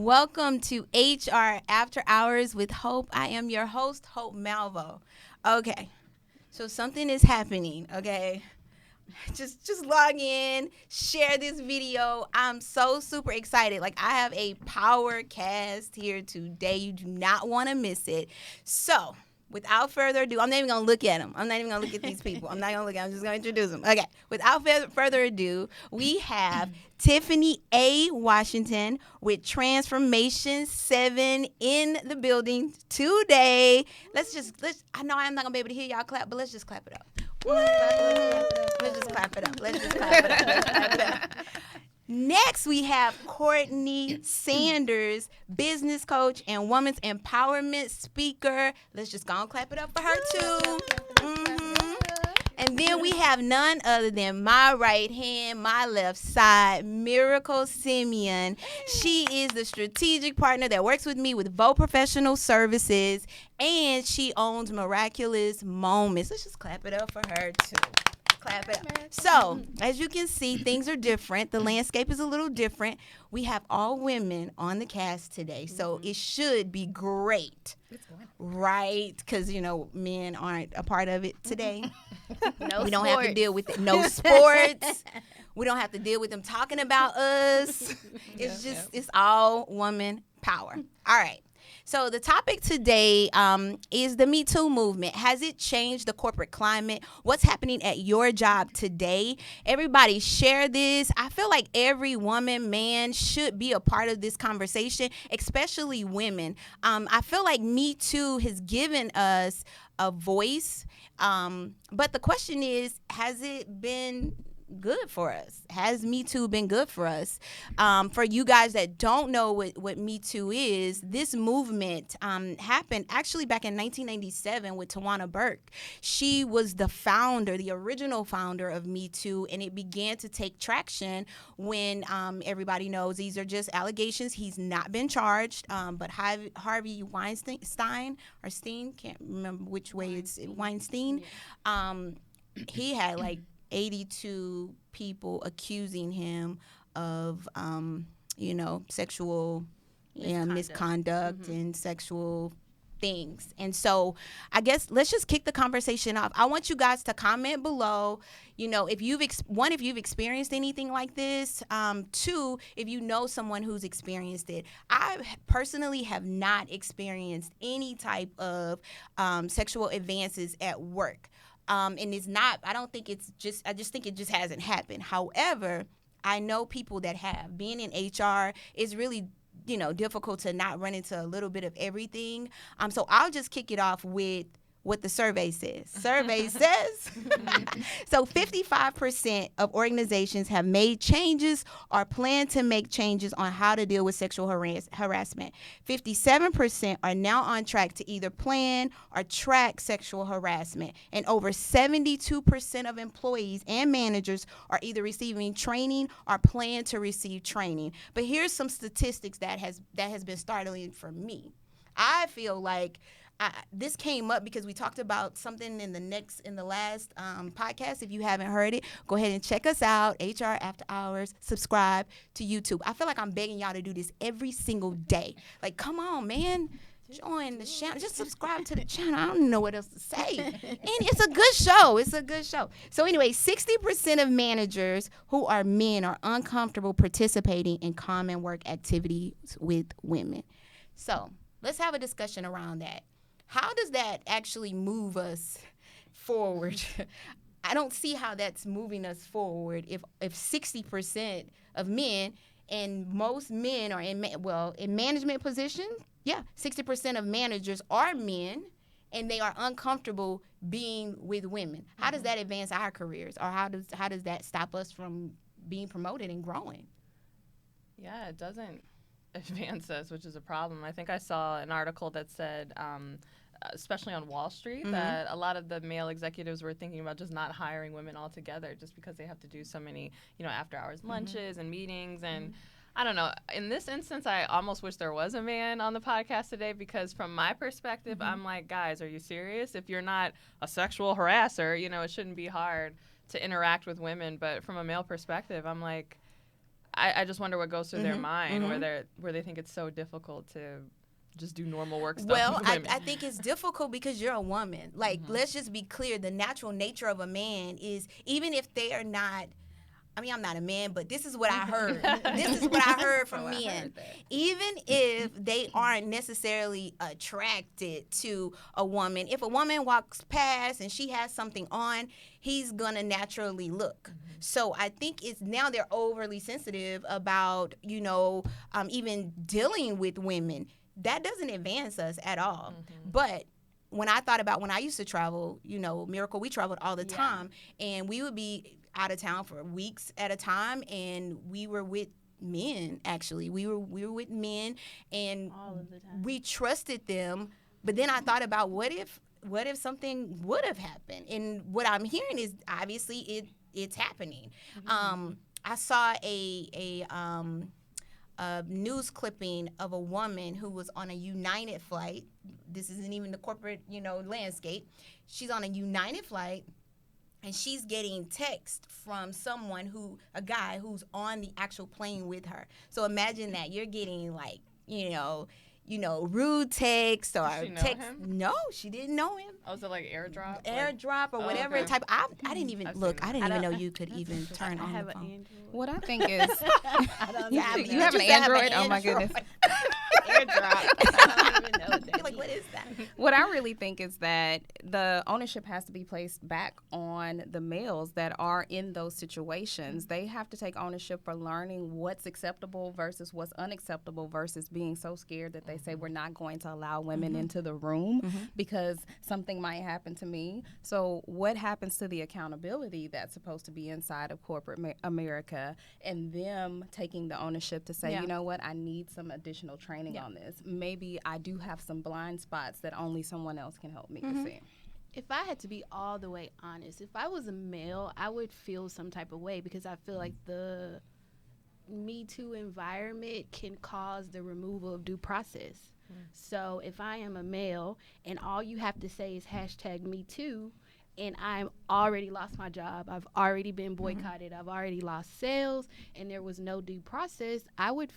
Welcome to HR After Hours with Hope. I am your host, Hope Malvo. Okay, so something is happening, okay? Just log in, share this video. I'm so super excited. Like, I have a power cast here today. You do not want to miss it. So, without further ado, I'm not even going to look at them. I'm not even going to look at these people. I'm not going to look at them. I'm just going to introduce them. Okay, without further ado, we have Tiffany A. Washington with Transformation 7 in the building today. I know I'm not going to be able to hear y'all clap, but let's just clap it up. Woo! Let's just clap it up. Let's clap it up. Next, we have Courtney Sanders, business coach and women's empowerment speaker. Let's just go and clap it up for her, too. And then we have none other than my right hand, my left side, Miracle Simeon. She is the strategic partner that works with me with Vo Professional Services, and she owns Miraculous Moments. Let's just clap it up for her, too. Clap it up. So, as you can see, things are different. The landscape is a little different. We have all women on the cast today, so it should be great. Right? Because, men aren't a part of it today. We don't have to deal with it. No sports. We don't have to deal with them talking about us. It's all woman power. All right. So the topic today is the Me Too movement. Has it changed the corporate climate? What's happening at your job today? Everybody share this. I feel like every woman, man should be a part of this conversation, especially women. I feel like Me Too has given us a voice. But the question is, has it been good for us? Has Me Too been good for us? For you guys that don't know what Me Too is, this movement happened actually back in 1997 with Tawana Burke. She was the original founder of Me Too, and it began to take traction when everybody knows these are just allegations. He's not been charged, but Harvey Weinstein, or Steen, can't remember which way it's Weinstein. He had 82 people accusing him of, sexual misconduct and sexual things. And so I guess let's just kick the conversation off. I want you guys to comment below, if you've experienced anything like this. Two, if you know someone who's experienced it. I personally have not experienced any type of sexual advances at work. And it's not, I just think it just hasn't happened. However, I know people that have. Being in HR is really, difficult to not run into a little bit of everything. So I'll just kick it off with what the survey says. Survey says, so 55% of organizations have made changes or plan to make changes on how to deal with sexual harassment. 57% are now on track to either plan or track sexual harassment. And over 72% of employees and managers are either receiving training or plan to receive training. But here's some statistics that has been startling for me. I feel like this came up because we talked about something in the last podcast. If you haven't heard it, go ahead and check us out. HR After Hours. Subscribe to YouTube. I feel like I'm begging y'all to do this every single day. Like, come on, man. Join the channel. Just subscribe to the channel. I don't know what else to say. And it's a good show. So anyway, 60% of managers who are men are uncomfortable participating in common work activities with women. So let's have a discussion around that. How does that actually move us forward? I don't see how that's moving us forward if 60% of men, and most men are in management positions. Yeah, 60% of managers are men, and they are uncomfortable being with women. How does that advance our careers, or how does that stop us from being promoted and growing? Yeah, it doesn't advance us, which is a problem. I think I saw an article that said, especially on Wall Street, that a lot of the male executives were thinking about just not hiring women altogether, just because they have to do so many, after hours lunches and meetings. And I don't know. In this instance, I almost wish there was a man on the podcast today, because from my perspective, I'm like, guys, are you serious? If you're not a sexual harasser, it shouldn't be hard to interact with women. But from a male perspective, I'm like, I just wonder what goes through their mind where they think it's so difficult to just do normal work stuff. Well, I think it's difficult because you're a woman. Like, let's just be clear. The natural nature of a man is, even if they are not, I mean, I'm not a man, but this is what I heard. This is what I heard from men. Even if they aren't necessarily attracted to a woman, if a woman walks past and she has something on, he's going to naturally look. So I think it's now they're overly sensitive about, even dealing with women. That doesn't advance us at all. But when I thought about when I used to travel, Miracle, we traveled all the time, and we would be out of town for weeks at a time, and we were with men. Actually, we were with men, and all of the time. We trusted them. But then I thought about what if something would have happened, and what I'm hearing is obviously it's happening. I saw a news clipping of a woman who was on a United flight. This isn't even the corporate, landscape. She's on a United flight, and she's getting text from a guy who's on the actual plane with her. So imagine that you're getting like, rude text or text. Him? No, she didn't know him. Oh, so like airdrop? Airdrop or whatever type. I didn't even look. I didn't even know you could even turn on the phone. Android. What I think is, you have an Android? Oh my goodness. Airdrop. I don't even know what that You're like, what is that? What I really think is that the ownership has to be placed back on the males that are in those situations. They have to take ownership for learning what's acceptable versus what's unacceptable versus being so scared that they say we're not going to allow women into the room because something might happen to me. So what happens to the accountability that's supposed to be inside of corporate America, and them taking the ownership to say, you know what, I need some additional training on this. Maybe I do have some blind spots that only someone else can help me to see. If I had to be all the way honest, if I was a male, I would feel some type of way because I feel like the Me Too environment can cause the removal of due process. So if I am a male and all you have to say is #MeToo, and I'm already lost my job, I've already been boycotted, I've already lost sales, and there was no due process, I would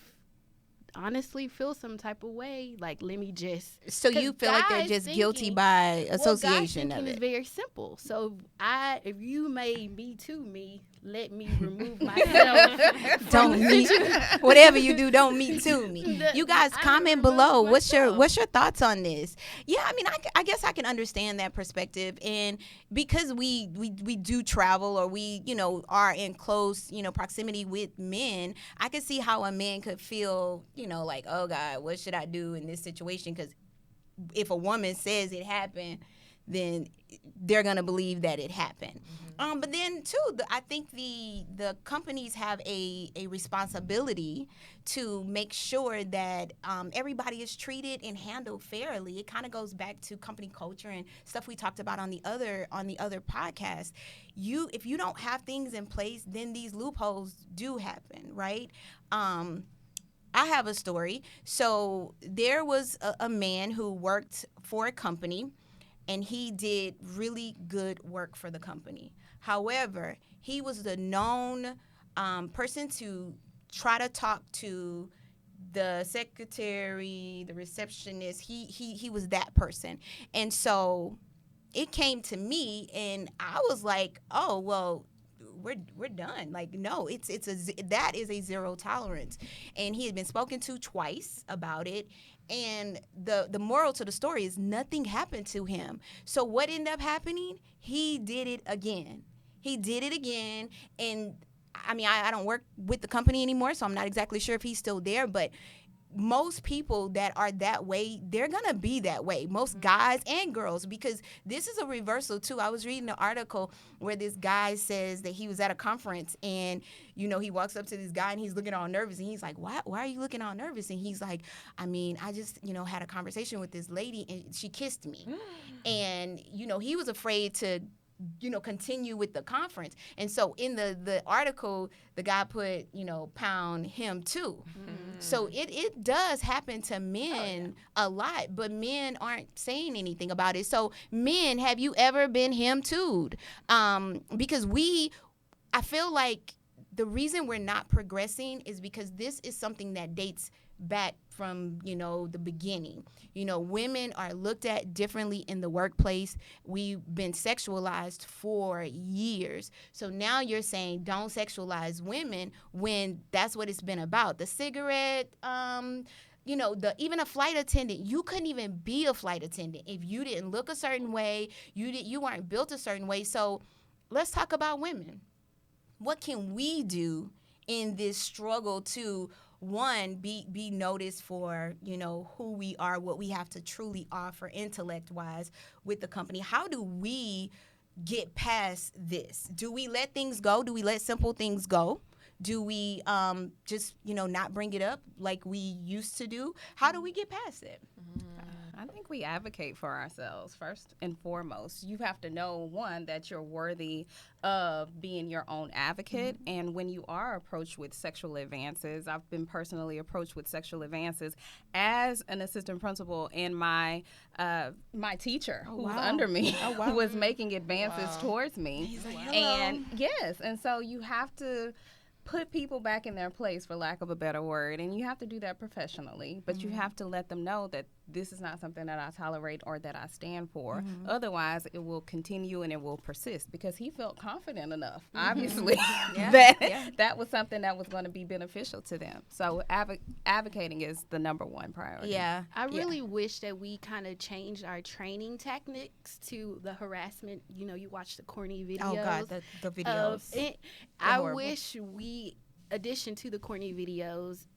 honestly feel some type of way. Like, let me just. So you feel like they're just guilty by association of it? It's very simple. So if you made Me Too me, let me remove myself. Don't me. Whatever you do, don't Me Too me. You guys comment below. What's your thoughts on this? Yeah, I mean, I guess I can understand that perspective, and because we do travel, or we are in close proximity with men, I could see how a man could feel like, oh God, what should I do in this situation? Because if a woman says it happened, then they're gonna believe that it happened. But then too, I think the companies have a responsibility to make sure that everybody is treated and handled fairly. It kind of goes back to company culture and stuff we talked about on the other podcast. If you don't have things in place, then these loopholes do happen, right? I have a story. So there was a man who worked for a company, and he did really good work for the company. However, he was the known person to try to talk to the secretary, the receptionist. He was that person. And so it came to me, and I was like, oh, well, we're done. Like, no, that is a zero tolerance. And he had been spoken to twice about it. And the moral to the story is nothing happened to him. So what ended up happening? He did it again. And I mean, I don't work with the company anymore, so I'm not exactly sure if he's still there, but most people that are that way, they're going to be that way. Most guys and girls, because this is a reversal too. I was reading an article where this guy says that he was at a conference, and, he walks up to this guy and he's looking all nervous, and he's like, why are you looking all nervous? And he's like, I mean, I just, had a conversation with this lady and she kissed me. And, he was afraid to continue with the conference. And so in the article, the guy put, pound him too. So it does happen to men a lot, but men aren't saying anything about it. So men, have you ever been him too'd? Because I feel like the reason we're not progressing is because this is something that dates back from, the beginning. Women are looked at differently in the workplace. We've been sexualized for years. So now you're saying don't sexualize women when that's what it's been about. The cigarette, even a flight attendant, you couldn't even be a flight attendant if you didn't look a certain way, you weren't built a certain way. So let's talk about women. What can we do in this struggle to, one, be noticed for, who we are, what we have to truly offer intellect-wise with the company? How do we get past this? Do we let things go? Do we let simple things go? Do we just, not bring it up like we used to do? How do we get past it? I think we advocate for ourselves first and foremost. You have to know, one, that you're worthy of being your own advocate. And when you are approached with sexual advances, I've been personally approached with sexual advances as an assistant principal, and my teacher who's under me was making advances towards me. He's like, hello. And yes, and so you have to put people back in their place, for lack of a better word, and you have to do that professionally, but you have to let them know that this is not something that I tolerate or that I stand for. Otherwise, it will continue and it will persist, because he felt confident enough, obviously, that was something that was going to be beneficial to them. So advocating is the number one priority. Yeah. I really wish that we kind of changed our training techniques to the harassment. You watch the corny videos. Oh, God, the videos. I horrible. wish we, addition to the corny videos,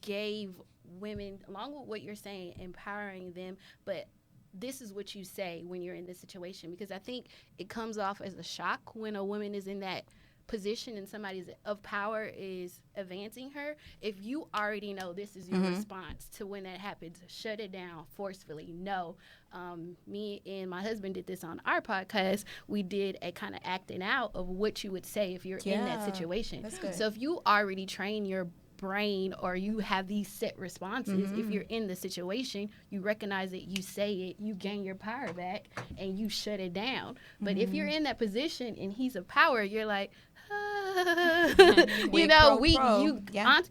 gave women, along with what you're saying, empowering them, but this is what you say when you're in this situation, because I think it comes off as a shock when a woman is in that position and somebody of power is advancing her. If you already know this is your response to when that happens, shut it down forcefully. No. Me and my husband did this on our podcast. We did a kind of acting out of what you would say if you're in that situation. That's good. So if you already train your brain, or you have these set responses, if you're in the situation, you recognize it, you say it, you gain your power back, and you shut it down. But if you're in that position and he's of power, you're like,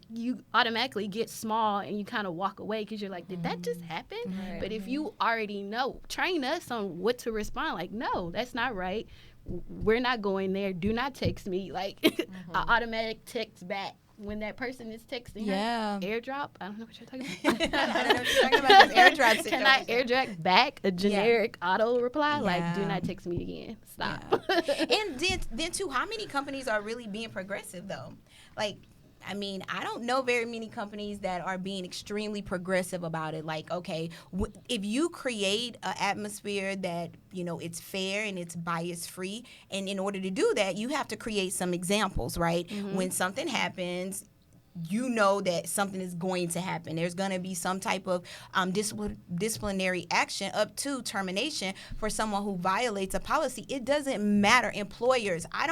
you automatically get small and you kind of walk away, because you're like, did that just happen? But if you already know, train us on what to respond, like, no, that's not right, we're not going there, do not text me, like I automatic text back when that person is texting her. Airdrop, I don't know what you're talking about. I don't know what you're talking about. This airdrop situation. Can I airdrop back a generic auto reply? Like, do not text me again. Stop. And then too, how many companies are really being progressive though? Like, I mean, I don't know very many companies that are being extremely progressive about it. Like, okay, if you create an atmosphere that, it's fair and it's bias free, and in order to do that, you have to create some examples, right? When something happens, you know that something is going to happen. There's going to be some type of disciplinary action up to termination for someone who violates a policy. It doesn't matter. Employers, I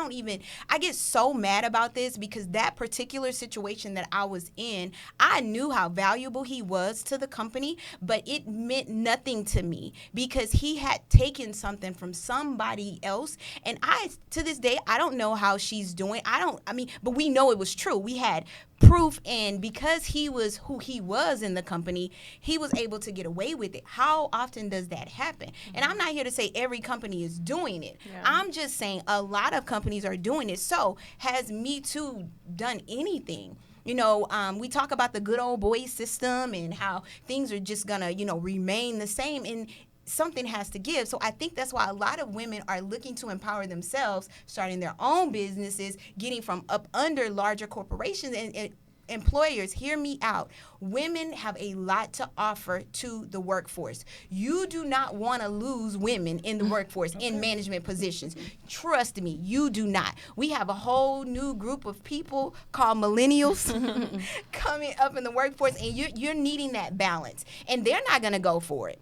get so mad about this, because that particular situation that I was in, I knew how valuable he was to the company, but it meant nothing to me because he had taken something from somebody else. And to this day, I don't know how she's doing. But we know it was true. We had proof, and because he was who he was in the company, he was able to get away with it. How often does that happen? And I'm not here to say every company is doing it. I'm just saying a lot of companies are doing it. So has Me Too done anything? We talk about the good old boy system and how things are just gonna, remain the same, and something has to give. So I think that's why a lot of women are looking to empower themselves, starting their own businesses, getting from up under larger corporations. And employers, hear me out. Women have a lot to offer to the workforce. You do not want to lose women in the workforce in management positions. Trust me, you do not. We have a whole new group of people called millennials coming up in the workforce, and you're needing that balance. And they're not going to go for it.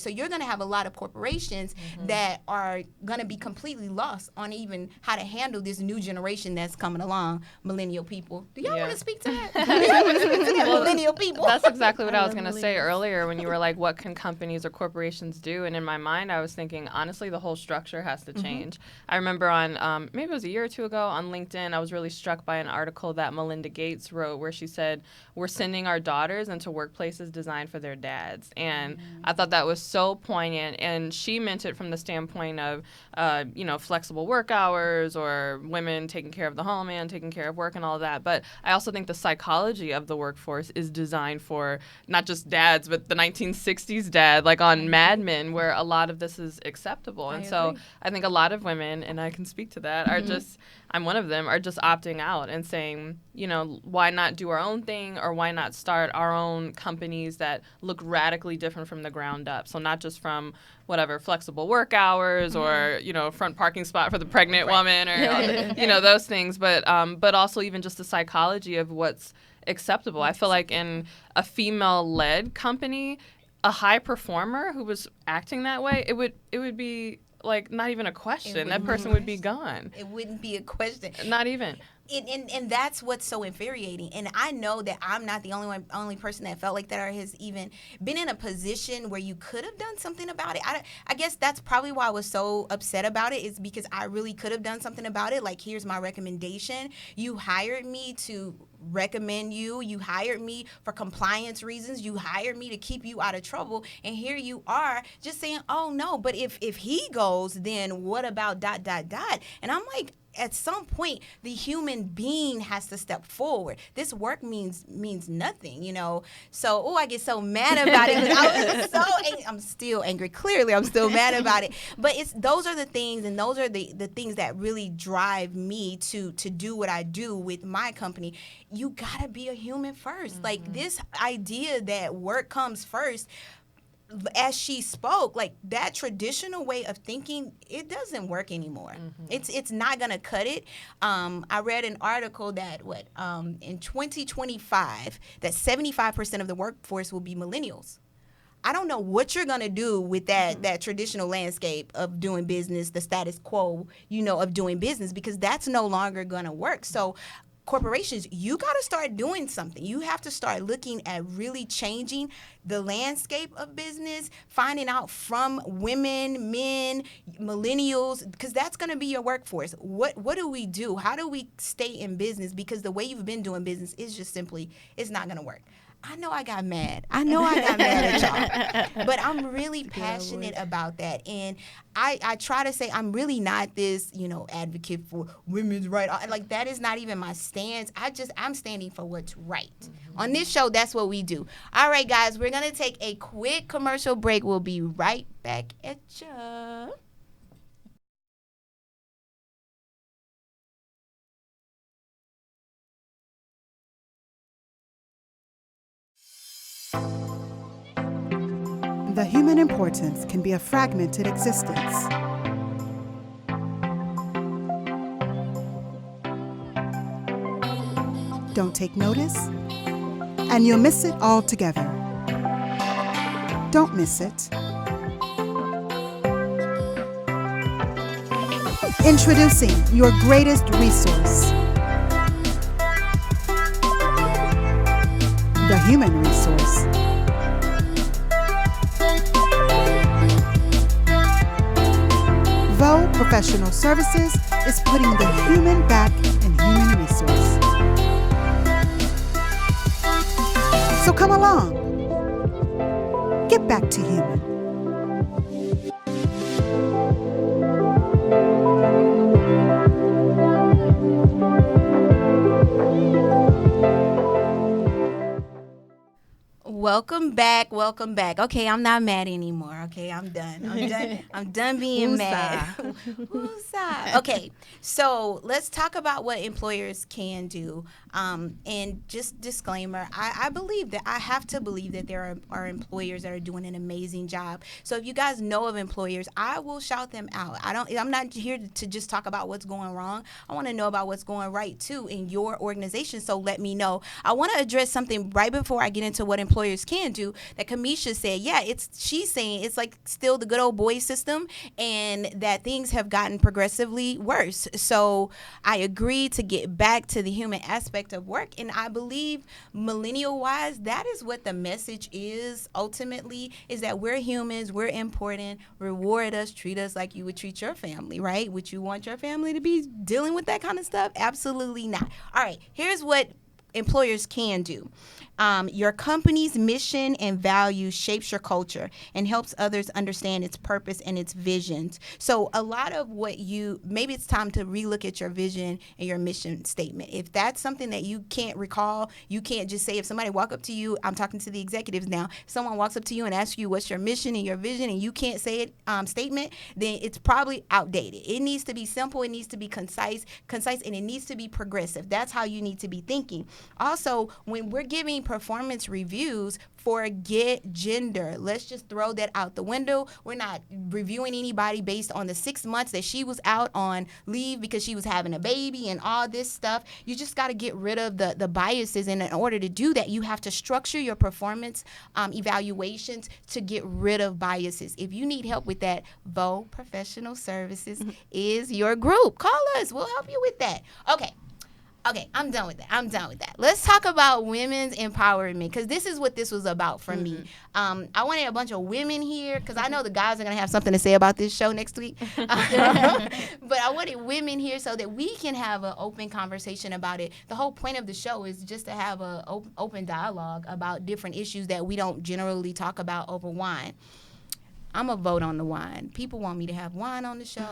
So you're going to have a lot of corporations that are going to be completely lost on even how to handle this new generation that's coming along, millennial people. Do y'all want to speak to that? I want to speak to that millennial people. That's exactly what I was love going to say millennials. earlier when you were like, what can companies or corporations do? And in my mind, I was thinking, honestly, the whole structure has to change. I remember on, maybe it was a year or two ago on LinkedIn, I was really struck by an article that Melinda Gates wrote where she said, we're sending our daughters into workplaces designed for their dads. And I thought that was so poignant. And she meant it from the standpoint of, flexible work hours or women taking care of the home and taking care of work and all that. But I also think the psychology of the workforce is designed for not just dads, but the 1960s dad, like on Mad Men, where a lot of this is acceptable. And so I think a lot of women, and I can speak to that, are just, I'm one of them, are just opting out and saying, why not do our own thing, or why not start our own companies that look radically different from the ground up? So not just from whatever flexible work hours or front parking spot for the pregnant woman or those things, but also even just the psychology of what's acceptable. I feel like in a female-led company, a high performer who was acting that way, it would be like not even a question. That person would be gone. It wouldn't be a question. Not even. And that's what's so infuriating. And I know that I'm not the only person that felt like that or has even been in a position where you could have done something about it. I guess that's probably why I was so upset about it, is because I really could have done something about it. Like, here's my recommendation. You hired me to recommend you. You hired me for compliance reasons. You hired me to keep you out of trouble. And here you are just saying, oh, no, but if he goes, then what about ... And I'm like, at some point, the human being has to step forward. This work means nothing, So, I get so mad about it. I was so angry. I'm still angry. Clearly, I'm still mad about it. But those are the things, and those are the things that really drive me to do what I do with my company. You gotta be a human first. Like, this idea that work comes first, as she spoke, like, that traditional way of thinking, it doesn't work anymore. It's not gonna cut it. I read an article that in 2025 that 75% of the workforce will be millennials. I don't know what you're gonna do with that traditional landscape of doing business, the status quo, of doing business, because that's no longer gonna work. So corporations, you got to start doing something. You have to start looking at really changing the landscape of business, finding out from women, men, millennials, because that's going to be your workforce. What do we do? How do we stay in business? Because the way you've been doing business is just simply, it's not going to work. I know I got mad. I got mad at y'all. But I'm really passionate about that. And I try to say I'm really not this, advocate for women's rights. Like, that is not even my stance. I'm standing for what's right. On this show, that's what we do. All right, guys, we're going to take a quick commercial break. We'll be right back at you. The human importance can be a fragmented existence. Don't take notice, and you'll miss it altogether. Don't miss it. Introducing your greatest resource, the human resource. Vo Professional Services is putting the human back in human resource. So come along. Get back to human. Welcome back. Okay, I'm not mad anymore. Okay, I'm done. I'm done being mad. Woosah. Okay, so let's talk about what employers can do. And just disclaimer, I believe that I have to believe that there are employers that are doing an amazing job. So if you guys know of employers, I will shout them out. I'm not here to just talk about what's going wrong. I want to know about what's going right too in your organization. So let me know. I want to address something right before I get into what employers can do, that Kamisha said, yeah, she's saying it's like still the good old boy system, and that things have gotten progressively worse. So I agree to get back to the human aspect of work, and I believe millennial wise, that is what the message is ultimately, is that we're humans, we're important, reward us, treat us like you would treat your family, right? Would you want your family to be dealing with that kind of stuff? Absolutely not. All right, here's what employers can do. Your company's mission and values shapes your culture and helps others understand its purpose and its visions. So a lot of maybe it's time to relook at your vision and your mission statement. If that's something that you can't recall, you can't just say, if somebody walk up to you, I'm talking to the executives now, if someone walks up to you and asks you what's your mission and your vision and you can't say it statement, then it's probably outdated. It needs to be simple, it needs to be concise, and it needs to be progressive. That's how you need to be thinking. Also, when we're giving performance reviews, forget gender. Let's just throw that out the window. We're not reviewing anybody based on the 6 months that she was out on leave because she was having a baby and all this stuff. You just got to get rid of the biases. And in order to do that, you have to structure your performance evaluations to get rid of biases. If you need help with that, Vo Professional Services is your group. Call us. We'll help you with that. Okay, I'm done with that. Let's talk about women's empowerment, because this is what this was about for me. I wanted a bunch of women here because I know the guys are going to have something to say about this show next week. But I wanted women here so that we can have an open conversation about it. The whole point of the show is just to have an open dialogue about different issues that we don't generally talk about over wine. I'm going to vote on the wine. People want me to have wine on the show.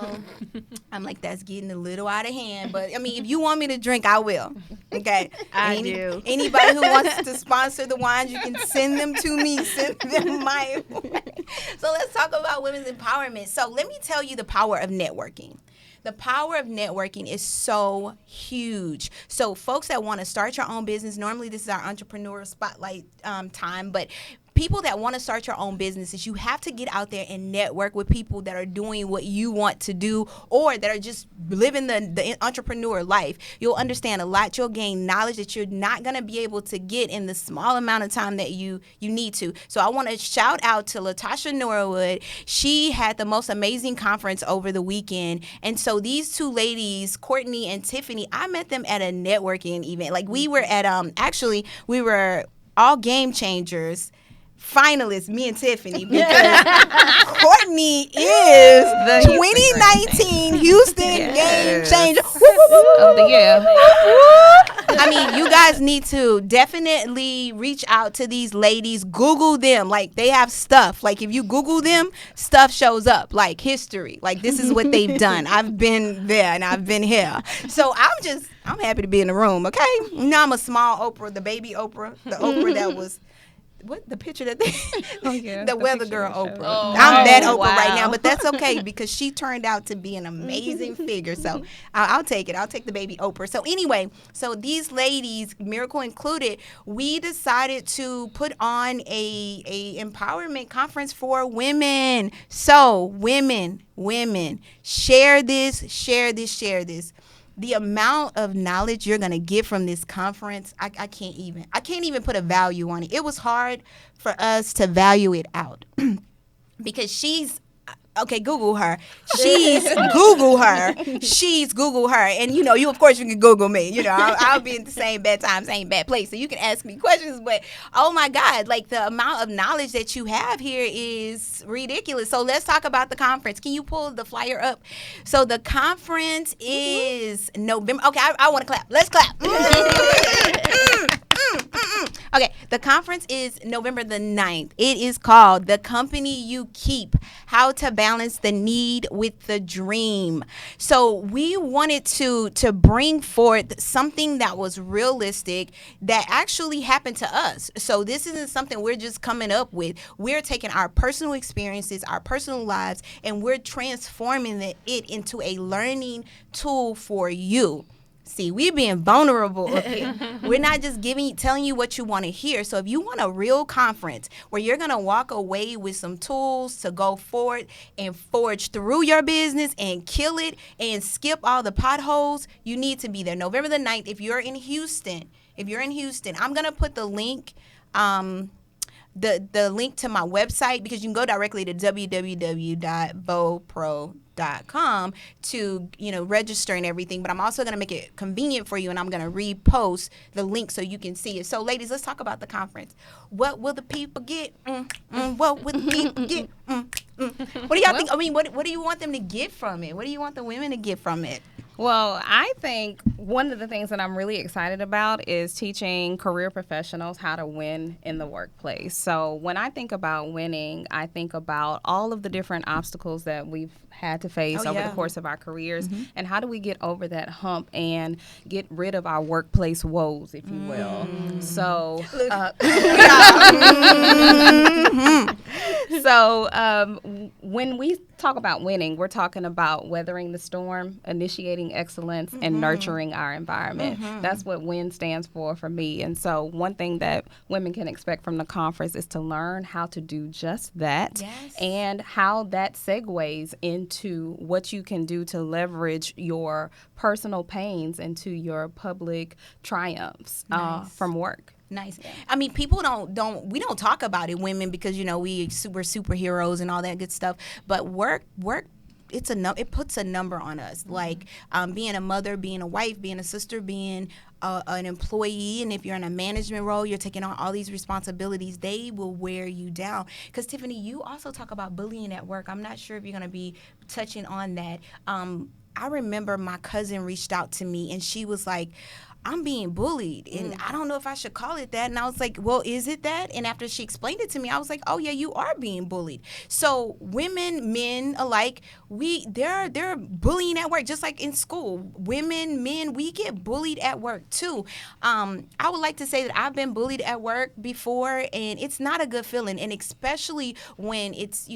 I'm like, that's getting a little out of hand. But, I mean, if you want me to drink, I will. Okay? I do. Anybody who wants to sponsor the wines, you can send them to me. Send them my way. So let's talk about women's empowerment. So let me tell you the power of networking. The power of networking is so huge. So folks that want to start your own business, normally this is our entrepreneur spotlight time, but people that want to start your own businesses, you have to get out there and network with people that are doing what you want to do or that are just living the entrepreneur life. You'll understand a lot. You'll gain knowledge that you're not going to be able to get in the small amount of time that you need to. So I want to shout out to Latasha Norwood. She had the most amazing conference over the weekend. And so these two ladies, Courtney and Tiffany, I met them at a networking event. Like we were at, we were all Game Changers finalists, me and Tiffany, because Courtney is the 2019 Houston Game Changer of the year. I mean, you guys need to definitely reach out to these ladies. Google them. Like, they have stuff. Like, if you Google them, stuff shows up. Like, history. Like, this is what they've done. I've been there and I've been here. So I'm happy to be in the room, okay? You know, I'm a small Oprah, the baby Oprah, the Oprah that was... What the picture that they the weather girl Oprah. I'm that Oprah right now, but that's okay because she turned out to be an amazing figure. So I'll take it. I'll take the baby Oprah. So anyway, so these ladies, Miracle included, we decided to put on a empowerment conference for women. So women, share this. The amount of knowledge you're going to get from this conference, I can't even put a value on it. It was hard for us to value it out because she's Google her. She's Google her. And, you of course you can Google me. I'll be in the same bad time, same bad place. So you can ask me questions. But, oh, my God, like the amount of knowledge that you have here is ridiculous. So let's talk about the conference. Can you pull the flyer up? So the conference is November. Okay, I want to clap. Let's clap. Okay, the conference is November the 9th. It is called The Company You Keep, How to Balance the Need with the Dream. So we wanted to bring forth something that was realistic that actually happened to us. So this isn't something we're just coming up with. We're taking our personal experiences, our personal lives, and we're transforming it into a learning tool for you. See, we're being vulnerable up here. We're not just telling you what you want to hear. So if you want a real conference where you're going to walk away with some tools to go forward and forge through your business and kill it and skip all the potholes, you need to be there. November the 9th, if you're in Houston, I'm going to put the link the link to my website, because you can go directly to www.bopro.com to register and everything, but I'm also going to make it convenient for you, and I'm going to repost the link so you can see it. So ladies, let's talk about the conference. What will the people get? What will the people get? What do y'all think? I mean, what do you want them to get from it? What do you want the women to get from it? Well, I think one of the things that I'm really excited about is teaching career professionals how to win in the workplace. So when I think about winning, I think about all of the different obstacles that we've had to face over the course of our careers, and how do we get over that hump and get rid of our workplace woes, if you will. So, when we talk about winning, we're talking about weathering the storm, initiating excellence, and nurturing our environment. That's what WIN stands for me. And so one thing that women can expect from the conference is to learn how to do just that, and how that segues into what you can do to leverage your personal pains into your public triumphs from work. Nice. I mean, people we don't talk about it, women, because we're superheroes and all that good stuff. But work. It puts a number on us. Like being a mother, being a wife, being a sister, being an employee, and if you're in a management role, you're taking on all these responsibilities. They will wear you down. Because Tiffany, you also talk about bullying at work. I'm not sure if you're going to be touching on that. I remember my cousin reached out to me, and she was like, I'm being bullied, and I don't know if I should call it that. And I was like, well, is it that? And after she explained it to me, I was like, oh yeah, you are being bullied. So women, men alike, they're bullying at work, just like in school. Women, men, we get bullied at work too. I would like to say that I've been bullied at work before, and it's not a good feeling. And especially when it's,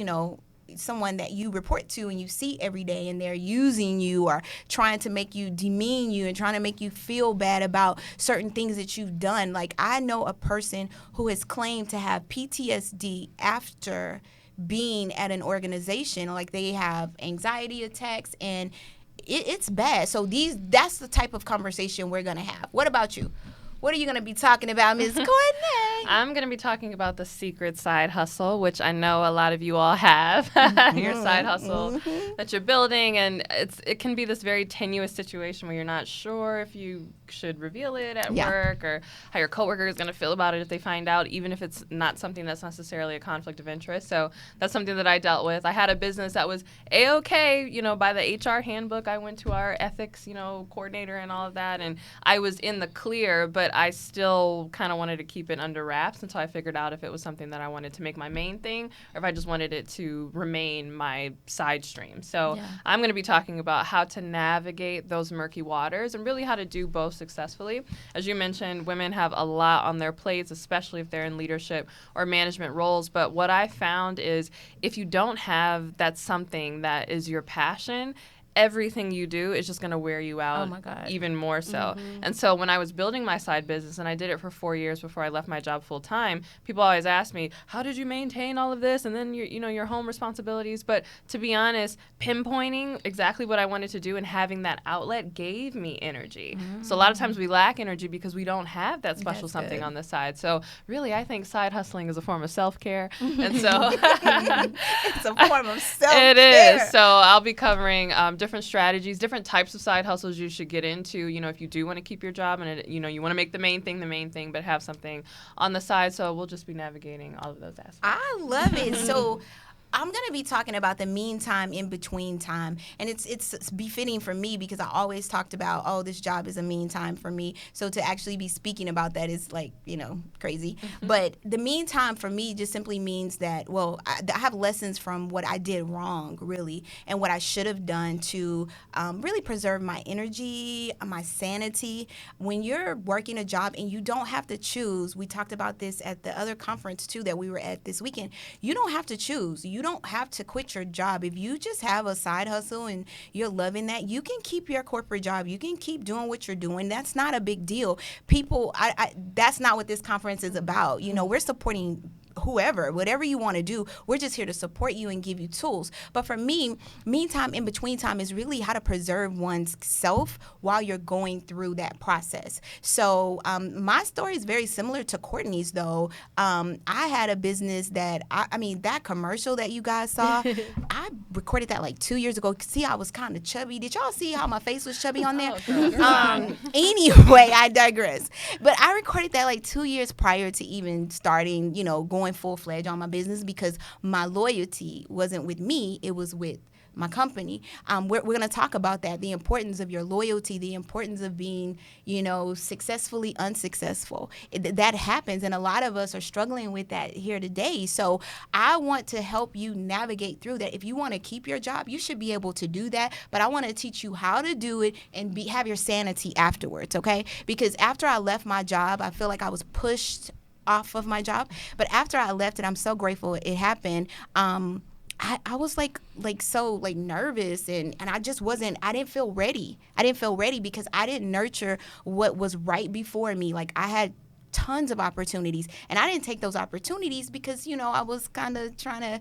someone that you report to and you see every day, and they're using you or trying to make you demean you and trying to make you feel bad about certain things that you've done. Like, I know a person who has claimed to have PTSD after being at an organization. Like, they have anxiety attacks, and it's bad. So that's the type of conversation we're going to have. What about you? What are you going to be talking about, Ms. Courtney? I'm going to be talking about the secret side hustle, which I know a lot of you all have, your side hustle that you're building. And it can be this very tenuous situation where you're not sure if you should reveal it at work, or how your coworker is going to feel about it if they find out, even if it's not something that's necessarily a conflict of interest. So that's something that I dealt with. I had a business that was A-okay, by the HR handbook. I went to our ethics, coordinator and all of that, and I was in the clear, but I still kind of wanted to keep it under wraps until I figured out if it was something that I wanted to make my main thing, or if I just wanted it to remain my side stream. So I'm going to be talking about how to navigate those murky waters, and really how to do both successfully. As you mentioned, women have a lot on their plates, especially if they're in leadership or management roles. But what I found is, if you don't have that something that is your passion, everything you do is just going to wear you out even more so. And so when I was building my side business, and I did it for 4 years before I left my job full time, people always ask me, how did you maintain all of this? And then your home responsibilities. But to be honest, pinpointing exactly what I wanted to do and having that outlet gave me energy. So a lot of times we lack energy because we don't have that special something on the side. So really, I think side hustling is a form of self-care. And so it's a form of self-care. It is. So I'll be covering different strategies, different types of side hustles you should get into, if you do want to keep your job, and you want to make the main thing, but have something on the side. So we'll just be navigating all of those aspects. I love it. So I'm going to be talking about the meantime, in between time. And it's befitting for me, because I always talked about, this job is a meantime for me. So to actually be speaking about that is crazy. But the meantime for me just simply means that, I have lessons from what I did wrong, really, and what I should have done to really preserve my energy, my sanity. When you're working a job and you don't have to choose, we talked about this at the other conference too that we were at this weekend, you don't have to choose. You don't have to quit your job. If you just have a side hustle and you're loving that, you can keep your corporate job. You can keep doing what you're doing. That's not a big deal. People, that's not what this conference is about. We're supporting whoever, whatever you want to do. We're just here to support you and give you tools. But for me, meantime, in between time is really how to preserve one's self while you're going through that process. So my story is very similar to Courtney's, though. I had a business that, I mean, that commercial that you guys saw, I recorded that like 2 years ago. See, I was kind of chubby. Did y'all see how my face was chubby on there? Anyway, I digress. But I recorded that like 2 years prior to even starting, going full-fledged on my business, because my loyalty wasn't with me. It was with my company. We're going to talk about that, the importance of your loyalty, the importance of being, successfully unsuccessful. That happens, and a lot of us are struggling with that here today. So I want to help you navigate through that. If you want to keep your job, you should be able to do that, but I want to teach you how to do it and have your sanity afterwards, okay? Because after I left my job, I feel like I was pushed off of my job, but after I left it, I'm so grateful it happened. I was like so like nervous and I just wasn't, I didn't feel ready. I didn't feel ready because I didn't nurture what was right before me. Like I had tons of opportunities and I didn't take those opportunities because, I was kind of trying to,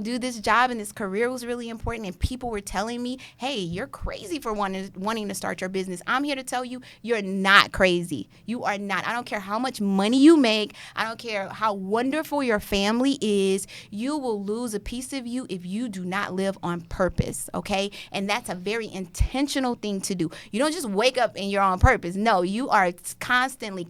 do this job and this career was really important and people were telling me, hey, you're crazy for wanting to start your business. I'm here to tell you, you're not crazy. You are not. I don't care how much money you make. I don't care how wonderful your family is. You will lose a piece of you if you do not live on purpose, okay? And that's a very intentional thing to do. You don't just wake up and you're on purpose. No, you are constantly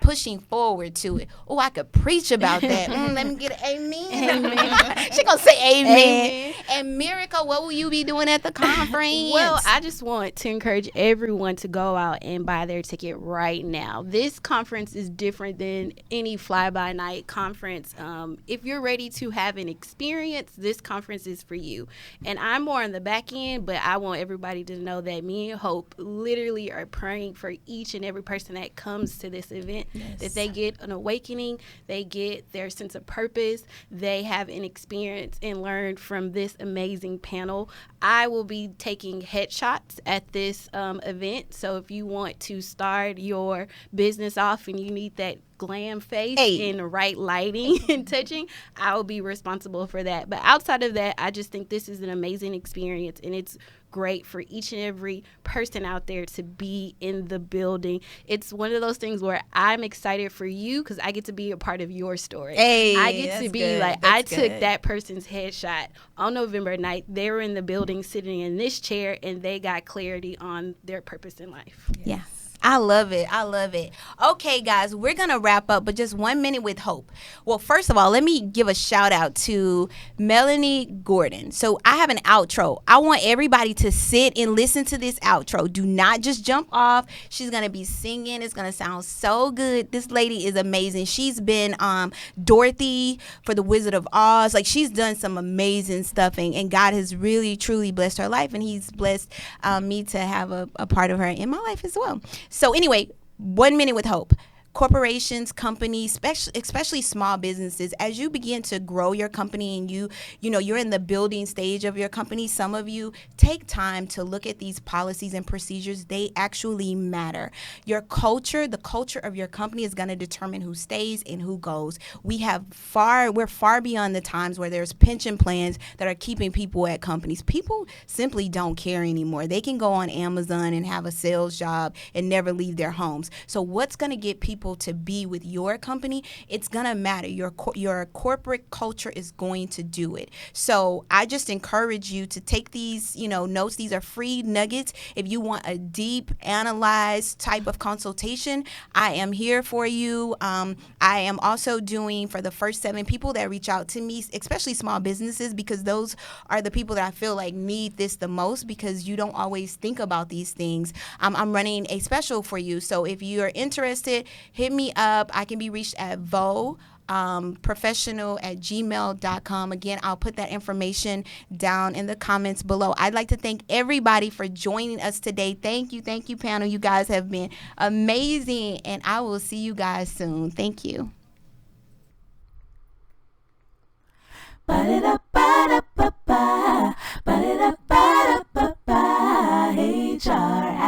pushing forward to it. Oh, I could preach about that. Let me get an amen. Amen. She gonna say amen. And Miracle, what will you be doing at the conference? Well, I just want to encourage everyone to go out and buy their ticket right now. This conference is different than any fly-by-night conference. If you're ready to have an experience, this conference is for you. And I'm more on the back end, but I want everybody to know that me and Hope literally are praying for each and every person that comes to this event. Yes. That they get an awakening, they get their sense of purpose, they have an experience and learn from this amazing panel. I will be taking headshots at this event, so if you want to start your business off and you need that glam face and the right lighting and touching, I will be responsible for that. But outside of that, I just think this is an amazing experience and it's great for each and every person out there to be in the building. It's one of those things where I'm excited for you because I get to be a part of your story. I get to be good. Like, I took that person's headshot on November 9th. They were in the building sitting in this chair and they got clarity on their purpose in life. Yes. I love it. I love it. Okay, guys, we're going to wrap up, but just 1 minute with Hope. Well, first of all, let me give a shout out to Melanie Gordon. So I have an outro. I want everybody to sit and listen to this outro. Do not just jump off. She's going to be singing. It's going to sound so good. This lady is amazing. She's been Dorothy for The Wizard of Oz. Like, she's done some amazing stuff, and God has really, truly blessed her life, and he's blessed me to have a part of her in my life as well. So anyway, 1 minute with Hope. Corporations, companies, especially small businesses, as you begin to grow your company and you're in the building stage of your company, some of you take time to look at these policies and procedures. They actually matter. Your culture, the culture of your company is going to determine who stays and who goes. We're far beyond the times where there's pension plans that are keeping people at companies. People simply don't care anymore. They can go on Amazon and have a sales job and never leave their homes. So what's going to get people to be with your company? It's gonna matter. Your corporate culture is going to do it. So I just encourage you to take these notes. These are free nuggets. If you want a deep analyzed type of consultation, I am here for you. I am also doing for the first 7 people that reach out to me, especially small businesses, because those are the people that I feel like need this the most, because you don't always think about these things. I'm running a special for you. So if you're interested, hit me up. I can be reached at professional@gmail.com. Again, I'll put that information down in the comments below. I'd like to thank everybody for joining us today. Thank you, panel. You guys have been amazing, and I will see you guys soon. Thank you. HR